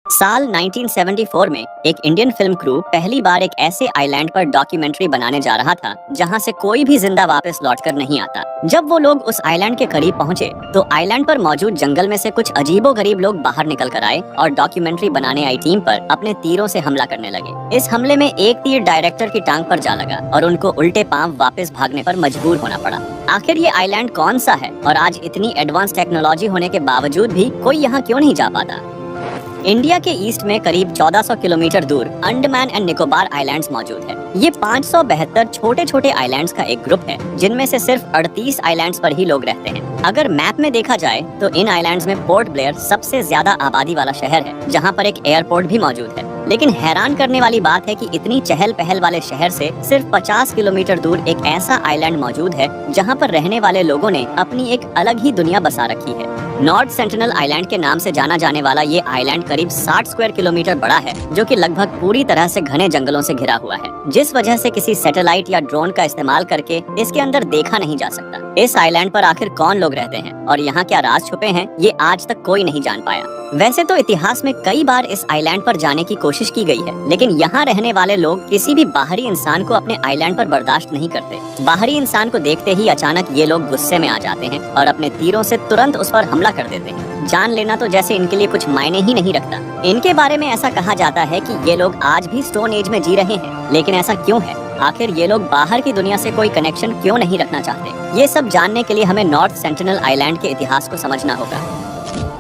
साल 1974 में एक इंडियन फिल्म क्रू पहली बार एक ऐसे आइलैंड पर डॉक्यूमेंट्री बनाने जा रहा था जहां से कोई भी जिंदा वापस लौटकर नहीं आता। जब वो लोग उस आइलैंड के करीब पहुंचे तो आइलैंड पर मौजूद जंगल में से कुछ अजीबोगरीब लोग बाहर निकल कर आए और डॉक्यूमेंट्री बनाने आई टीम पर अपने तीरों से हमला करने लगे। इस हमले में एक तीर डायरेक्टर की टांग पर जा लगा और उनको उल्टे पांव वापस भागने पर मजबूर होना पड़ा। आखिर ये आइलैंड कौन सा है और आज इतनी एडवांस टेक्नोलॉजी होने के बावजूद भी कोई यहाँ क्यों नहीं जा पाता? इंडिया के ईस्ट में करीब 1400 किलोमीटर दूर अंडमान एंड निकोबार आइलैंड्स मौजूद है। ये 572 छोटे छोटे आइलैंड्स का एक ग्रुप है जिनमें से सिर्फ 38 आइलैंड्स पर ही लोग रहते हैं। अगर मैप में देखा जाए तो इन आइलैंड्स में पोर्ट ब्लेयर सबसे ज्यादा आबादी वाला शहर है जहाँ पर एक एयरपोर्ट भी मौजूद है। लेकिन हैरान करने वाली बात है कि इतनी चहल पहल वाले शहर से सिर्फ 50 किलोमीटर दूर एक ऐसा आइलैंड मौजूद है जहाँ पर रहने वाले लोगों ने अपनी एक अलग ही दुनिया बसा रखी है। नॉर्थ सेंटिनल आइलैंड के नाम से जाना जाने वाला ये आइलैंड करीब 60 स्क्वायर किलोमीटर बड़ा है जो कि लगभग पूरी तरह से घने जंगलों से घिरा हुआ है, जिस वजह से किसी सैटेलाइट या ड्रोन का इस्तेमाल करके इसके अंदर देखा नहीं जा सकता। इस आइलैंड पर आखिर कौन लोग रहते हैं और यहाँ क्या राज छुपे हैं, ये आज तक कोई नहीं जान पाया। वैसे तो इतिहास में कई बार इस आइलैंड पर जाने की कोशिश की गई है, लेकिन यहाँ रहने वाले लोग किसी भी बाहरी इंसान को अपने आइलैंड पर बर्दाश्त नहीं करते। बाहरी इंसान को देखते ही अचानक ये लोग गुस्से में आ जाते हैं और अपने तीरों से तुरंत उस पर हमला कर देते हैं। जान लेना तो जैसे इनके लिए कुछ मायने ही नहीं रखता। इनके बारे में ऐसा कहा जाता है कि ये लोग आज भी स्टोन एज में जी रहे हैं, लेकिन ऐसा क्यों है? आखिर ये लोग बाहर की दुनिया से कोई कनेक्शन क्यों नहीं रखना चाहते? ये सब जानने के लिए हमें नॉर्थ सेंटिनल आइलैंड के इतिहास को समझना होगा।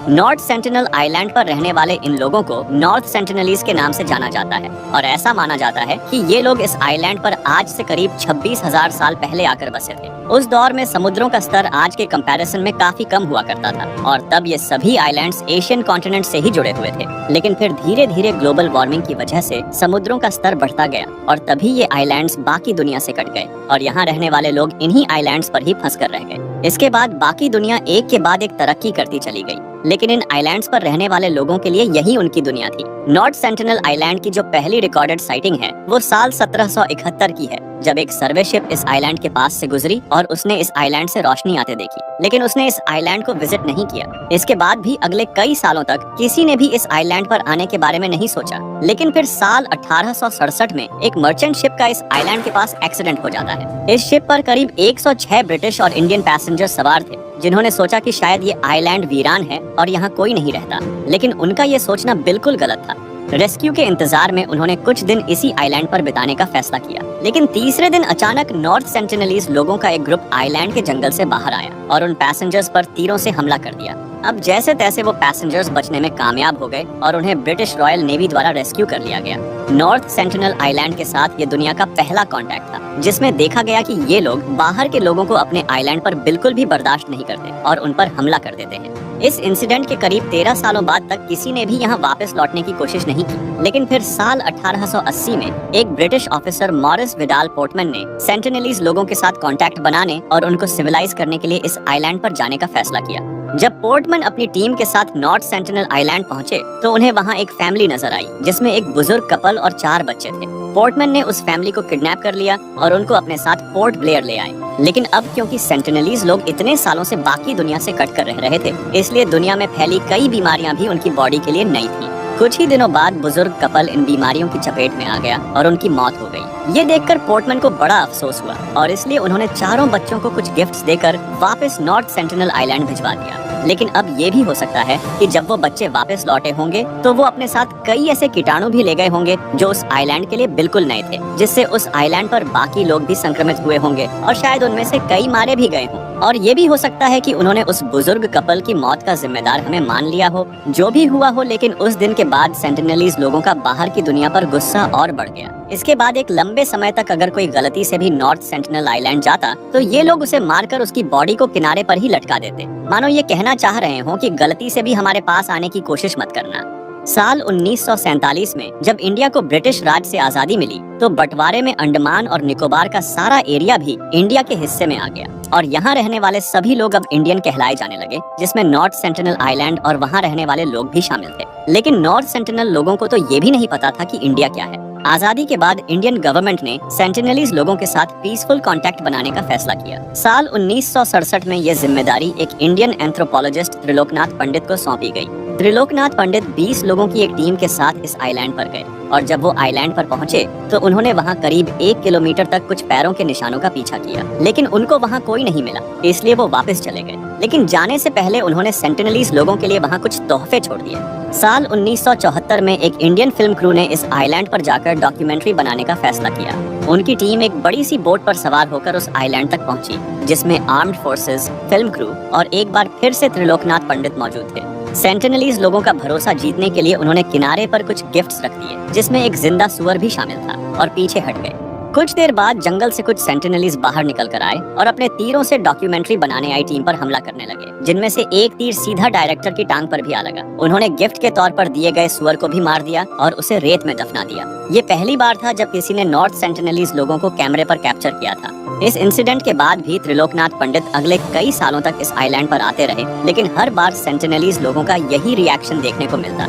नॉर्थ सेंटिनल आइलैंड पर रहने वाले इन लोगों को नॉर्थ सेंटिनलीज के नाम से जाना जाता है और ऐसा माना जाता है कि ये लोग इस आइलैंड पर आज से करीब 26,000 साल पहले आकर बसे थे। उस दौर में समुद्रों का स्तर आज के कंपैरिजन में काफी कम हुआ करता था और तब ये सभी आइलैंड्स एशियन कॉन्टिनेंट से ही जुड़े हुए थे। लेकिन फिर धीरे धीरे ग्लोबल वार्मिंग की वजह से समुद्रों का स्तर बढ़ता गया और तभी ये आइलैंड्स बाकी दुनिया से कट गए और यहाँ रहने वाले लोग इन्हीं आइलैंड्स पर ही फंस कर रह गए। इसके बाद बाकी दुनिया एक के बाद एक तरक्की करती चली गई, लेकिन इन आइलैंड्स पर रहने वाले लोगों के लिए यही उनकी दुनिया थी। नॉर्थ सेंटिनल आइलैंड की जो पहली रिकॉर्डेड साइटिंग है वो साल 1771 की है, जब एक सर्वे शिप इस आइलैंड के पास से गुजरी और उसने इस आइलैंड से रोशनी आते देखी, लेकिन उसने इस आइलैंड को विजिट नहीं किया। इसके बाद भी अगले कई सालों तक किसी ने भी इस आइलैंड पर आने के बारे में नहीं सोचा। लेकिन फिर साल 1867 में एक मर्चेंट शिप का इस आइलैंड के पास एक्सीडेंट हो जाता है। इस शिप पर करीब 106 ब्रिटिश और इंडियन पैसेंजर सवार थे, जिन्होंने सोचा कि शायद ये आइलैंड वीरान है और यहाँ कोई नहीं रहता, लेकिन उनका ये सोचना बिल्कुल गलत था। रेस्क्यू के इंतजार में उन्होंने कुछ दिन इसी आइलैंड पर बिताने का फैसला किया, लेकिन तीसरे दिन अचानक नॉर्थ सेंटिनलीज लोगों का एक ग्रुप आइलैंड के जंगल से बाहर आया और उन पैसेंजर्स पर तीरों से हमला कर दिया। अब जैसे तैसे वो पैसेंजर्स बचने में कामयाब हो गए और उन्हें ब्रिटिश रॉयल नेवी द्वारा रेस्क्यू कर लिया गया। नॉर्थ सेंटिनल आइलैंड के साथ ये दुनिया का पहला कांटेक्ट था जिसमें देखा गया कि ये लोग बाहर के लोगों को अपने आइलैंड पर बिल्कुल भी बर्दाश्त नहीं करते और उन पर हमला कर देते हैं। इस इंसिडेंट के करीब 13 सालों बाद तक किसी ने भी यहाँ वापस लौटने की कोशिश नहीं की, लेकिन फिर साल 1880 में एक British officer Maurice Vidal Portman ने सेंटिनलीज लोगों के साथ कांटेक्ट बनाने और उनको सिविलाइज करने के लिए इस आइलैंड पर जाने का फैसला किया। जब पोर्टमैन अपनी टीम के साथ नॉर्थ सेंटिनल आइलैंड पहुंचे तो उन्हें वहां एक फैमिली नजर आई जिसमें एक बुजुर्ग कपल और 4 बच्चे थे। पोर्टमैन ने उस फैमिली को किडनैप कर लिया और उनको अपने साथ पोर्ट ब्लेयर ले आए। लेकिन अब क्योंकि सेंटिनलीज लोग इतने सालों से बाकी दुनिया से कट कर रह रहे थे, इसलिए दुनिया में फैली कई बीमारियां भी उनकी बॉडी के लिए नई थी। कुछ ही दिनों बाद बुजुर्ग कपल इन बीमारियों की चपेट में आ गया और उनकी मौत हो गई। ये देखकर पोर्टमैन को बड़ा अफसोस हुआ और इसलिए उन्होंने चारों बच्चों को कुछ गिफ्ट्स देकर वापस नॉर्थ सेंटिनल आइलैंड भिजवा दिया। लेकिन अब ये भी हो सकता है कि जब वो बच्चे वापस लौटे होंगे तो वो अपने साथ कई ऐसे कीटाणु भी ले गए होंगे जो उस आइलैंड के लिए बिल्कुल नए थे, जिससे उस आइलैंड पर बाकी लोग भी संक्रमित हुए होंगे और शायद उनमें से कई मारे भी गए हों। और ये भी हो सकता है कि उन्होंने उस बुजुर्ग कपल की मौत का जिम्मेदार हमें मान लिया हो। जो भी हुआ हो, लेकिन उस दिन के बाद सेंटिनलीज लोगों का बाहर की दुनिया पर गुस्सा और बढ़ गया। इसके बाद एक लंबे समय तक अगर कोई गलती से भी नॉर्थ सेंटिनल आइलैंड जाता तो ये लोग उसे मारकर उसकी बॉडी को किनारे पर ही लटका देते, मानो ये कहना चाह रहे हो कि गलती से भी हमारे पास आने की कोशिश मत करना। साल 1947 में जब इंडिया को ब्रिटिश राज से आजादी मिली तो बंटवारे में अंडमान और निकोबार का सारा एरिया भी इंडिया के हिस्से में आ गया और यहाँ रहने वाले सभी लोग अब इंडियन कहलाए जाने लगे, जिसमें नॉर्थ सेंटिनल आइलैंड और वहाँ रहने वाले लोग भी शामिल थे। लेकिन नॉर्थ सेंटिनल लोगों को तो ये भी नहीं पता था कि इंडिया क्या है। आजादी के बाद इंडियन गवर्नमेंट ने सेंटिनलीज लोगों के साथ पीसफुल कांटेक्ट बनाने का फैसला किया। साल 1967 में ये जिम्मेदारी एक इंडियन एंथ्रोपोलॉजिस्ट त्रिलोकनाथ पंडित को सौंपी गई। त्रिलोकनाथ पंडित 20 लोगों की एक टीम के साथ इस आइलैंड पर गए और जब वो आइलैंड पर पहुंचे तो उन्होंने वहां करीब 1 किलोमीटर तक कुछ पैरों के निशानों का पीछा किया, लेकिन उनको वहां कोई नहीं मिला, इसलिए वो वापस चले गए। लेकिन जाने से पहले उन्होंने सेंटिनलीज लोगों के लिए वहां कुछ तोहफे छोड़ दिए। साल 1974 में एक इंडियन फिल्म क्रू ने इस आइलैंड पर जाकर डॉक्यूमेंट्री बनाने का फैसला किया। उनकी टीम एक बड़ी सी बोट पर सवार होकर उस आइलैंड तक पहुंची, जिसमें आर्म्ड फोर्सेस, फिल्म क्रू और एक बार फिर से त्रिलोकनाथ पंडित मौजूद थे। सेंटिनलीज लोगों का भरोसा जीतने के लिए उन्होंने किनारे पर कुछ गिफ्ट्स रख दिए, जिसमें एक जिंदा सुअर भी शामिल था, और पीछे हट गए। कुछ देर बाद जंगल से कुछ सेंटिनलीज बाहर निकल कर आए और अपने तीरों से डॉक्यूमेंट्री बनाने आई टीम पर हमला करने लगे, जिनमें से एक तीर सीधा डायरेक्टर की टांग पर भी आ लगा। उन्होंने गिफ्ट के तौर पर दिए गए सुअर को भी मार दिया और उसे रेत में दफना दिया। ये पहली बार था जब किसी ने नॉर्थ सेंटिनलीज लोगों को कैमरे पर कैप्चर किया था। इस इंसिडेंट के बाद भी त्रिलोकनाथ पंडित अगले कई सालों तक इस आइलैंड पर आते रहे, लेकिन हर बार सेंटिनलीज लोगों का यही रिएक्शन देखने को मिलता।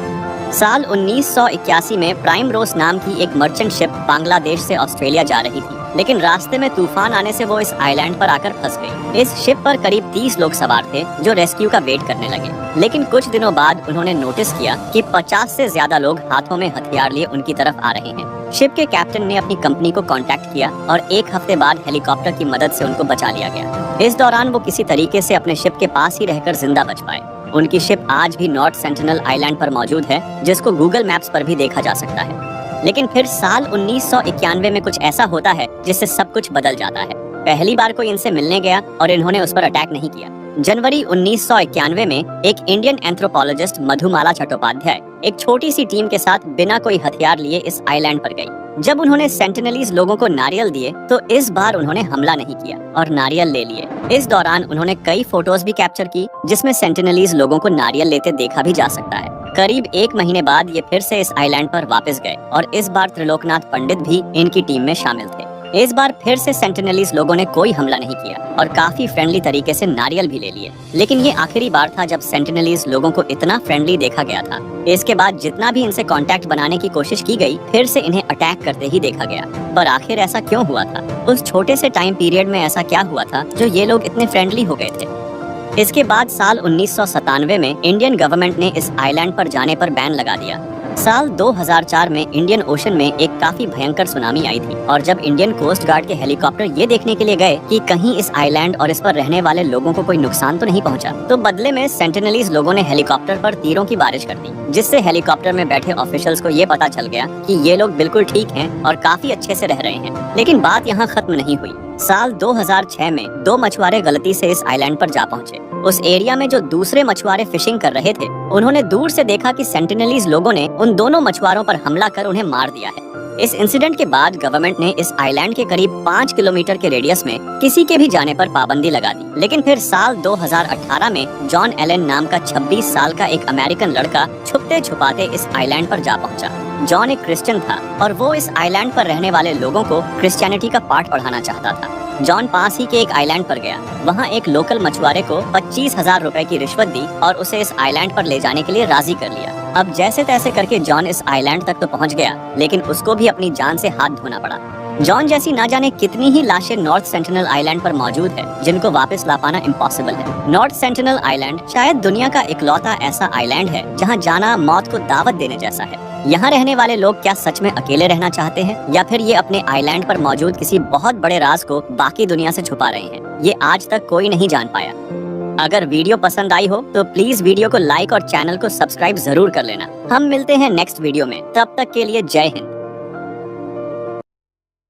साल 1981 में प्राइम रोज नाम की एक मर्चेंट शिप बांग्लादेश से ऑस्ट्रेलिया जा रही थी, लेकिन रास्ते में तूफान आने से वो इस आइलैंड पर आकर फंस गई। इस शिप पर करीब 30 लोग सवार थे जो रेस्क्यू का वेट करने लगे, लेकिन कुछ दिनों बाद उन्होंने नोटिस किया कि 50 से ज्यादा लोग हाथों में हथियार लिए उनकी तरफ आ रहे हैं। शिप के कैप्टन ने अपनी कंपनी को कांटेक्ट किया और 1 हफ्ते बाद हेलीकॉप्टर की मदद से उनको बचा लिया गया। इस दौरान वो किसी तरीके से अपने शिप के पास ही रहकर जिंदा बच पाए। उनकी शिप आज भी नॉर्थ सेंटिनल आइलैंड पर मौजूद है, जिसको गूगल मैप्स पर भी देखा जा सकता है। लेकिन फिर साल 1991 में कुछ ऐसा होता है जिससे सब कुछ बदल जाता है। पहली बार कोई इनसे मिलने गया और इन्होंने उस पर अटैक नहीं किया। जनवरी 1991 में एक इंडियन एंथ्रोपोलॉजिस्ट मधुमाला चट्टोपाध्याय एक छोटी सी टीम के साथ बिना कोई हथियार लिए इस आइलैंड पर गई। जब उन्होंने सेंटिनलीज लोगों को नारियल दिए तो इस बार उन्होंने हमला नहीं किया और नारियल ले लिए। इस दौरान उन्होंने कई फोटोज भी कैप्चर की, जिसमें सेंटिनलीज लोगों को नारियल लेते देखा भी जा सकता है। करीब 1 महीने बाद ये फिर से इस आइलैंड पर वापस गए और इस बार त्रिलोकनाथ पंडित भी इनकी टीम में शामिल थे। इस बार फिर से सेंटिनलीज लोगों ने कोई हमला नहीं किया और काफी फ्रेंडली तरीके से नारियल भी ले लिए। लेकिन ये आखिरी बार था जब सेंटिनलीज लोगों को इतना फ्रेंडली देखा गया था। इसके बाद जितना भी इनसे कांटेक्ट बनाने की कोशिश की गई, फिर से इन्हें अटैक करते ही देखा गया। पर आखिर ऐसा क्यों हुआ था? उस छोटे से टाइम पीरियड में ऐसा क्या हुआ था जो ये लोग इतने फ्रेंडली हो गए थे? इसके बाद साल 1997 में इंडियन गवर्नमेंट ने इस आइलैंड पर जाने पर बैन लगा दिया। साल 2004 में इंडियन ओशन में एक काफी भयंकर सुनामी आई थी और जब इंडियन कोस्ट गार्ड के हेलीकॉप्टर ये देखने के लिए गए कि कहीं इस आइलैंड और इस पर रहने वाले लोगों को कोई नुकसान तो नहीं पहुंचा, तो बदले में सेंटिनलीज लोगों ने हेलीकॉप्टर पर तीरों की बारिश कर दी, जिससे हेलीकॉप्टर में बैठे ऑफिशियल्स को ये पता चल गया कि ये लोग बिल्कुल ठीक हैं और काफी अच्छे से रह रहे हैं। लेकिन बात यहाँ खत्म नहीं हुई। साल 2006 में 2 मछुआरे गलती से इस आइलैंड पर जा पहुंचे। उस एरिया में जो दूसरे मछुआरे फिशिंग कर रहे थे, उन्होंने दूर से देखा कि सेंटिनलीज लोगों ने उन दोनों मछुआरों पर हमला कर उन्हें मार दिया है। इस इंसिडेंट के बाद गवर्नमेंट ने इस आइलैंड के करीब 5 किलोमीटर के रेडियस में किसी के भी जाने पर पाबंदी लगा दी। लेकिन फिर साल 2018 में जॉन एलन नाम का 26 साल का एक अमेरिकन लड़का छुपते छुपाते इस आइलैंड पर जा पहुंचा। जॉन एक क्रिश्चियन था और वो इस आइलैंड पर रहने वाले लोगों को क्रिश्चियनिटी का पाठ पढ़ाना चाहता था। जॉन पास ही के एक आइलैंड पर गया। वहाँ एक लोकल मछुआरे को 25,000 रुपए की रिश्वत दी और उसे इस आइलैंड पर ले जाने के लिए राजी कर लिया। अब जैसे तैसे करके जॉन इस आइलैंड तक तो पहुँच गया, लेकिन उसको भी अपनी जान से हाथ धोना पड़ा। जॉन जैसी ना जाने कितनी ही लाशें नॉर्थ सेंटिनल आइलैंड पर मौजूद है, जिनको वापस ला पाना इम्पॉसिबल है। नॉर्थ सेंटिनल आइलैंड शायद दुनिया का इकलौता ऐसा आइलैंड है जहाँ जाना मौत को दावत देने जैसा है। यहाँ रहने वाले लोग क्या सच में अकेले रहना चाहते हैं, या फिर ये अपने आइलैंड पर मौजूद किसी बहुत बड़े राज को बाकी दुनिया से छुपा रहे हैं? ये आज तक कोई नहीं जान पाया। अगर वीडियो पसंद आई हो तो प्लीज वीडियो को लाइक और चैनल को सब्सक्राइब जरूर कर लेना। हम मिलते हैं नेक्स्ट वीडियो में, तब तक के लिए जय हिंद।